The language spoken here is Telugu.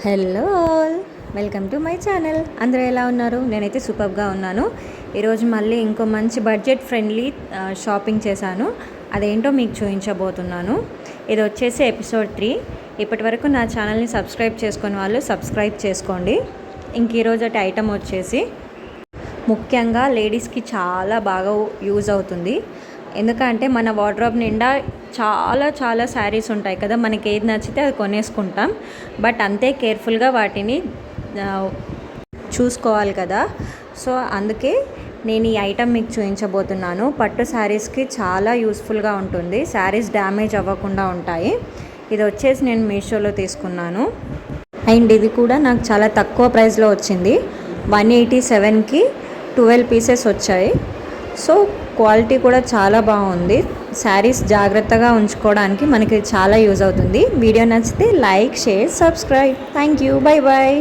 Hello all, welcome to my channel. అందరూ ఎలా ఉన్నారు? నేనైతే సూపర్గా ఉన్నాను. ఈరోజు మళ్ళీ ఇంకో మంచి బడ్జెట్ ఫ్రెండ్లీ షాపింగ్ చేశాను. అదేంటో మీకు చూపించబోతున్నాను. ఇది వచ్చేసి ఎపిసోడ్ 3. ఇప్పటి వరకు నా ఛానల్ని సబ్స్క్రైబ్ చేసుకునే వాళ్ళు సబ్స్క్రైబ్ చేసుకోండి. ఇంక ఈరోజు ఐటమ్ వచ్చేసి ముఖ్యంగా లేడీస్కి చాలా బాగా యూజ్ అవుతుంది. ఎందుకంటే మన వార్డ్రోబ్ నిండా చాలా శారీస్ ఉంటాయి కదా, మనకి ఏది నచ్చితే అది కొనేసుకుంటాం. బట్ అంతే కేర్ఫుల్గా వాటిని చూసుకోవాలి కదా. సో అందుకే నేను ఈ ఐటమ్ మీకు చూపించబోతున్నాను. పట్టు శారీస్కి చాలా యూస్ఫుల్గా ఉంటుంది. శారీస్ డ్యామేజ్ అవ్వకుండా ఉంటాయి. ఇది వచ్చేసి నేను మీషోలో తీసుకున్నాను. అండ్ ఇది కూడా నాకు చాలా తక్కువ ప్రైస్లో వచ్చింది. 187కి 12 పీసెస్ వచ్చాయి. సో క్వాలిటీ కూడా చాలా బాగుంది. శారీస్ జాగ్రత్తగా ఉంచుకోవడానికి మనకి చాలా యూజ్ అవుతుంది. వీడియో నచ్చితే like, share, subscribe. Thank you. Bye bye.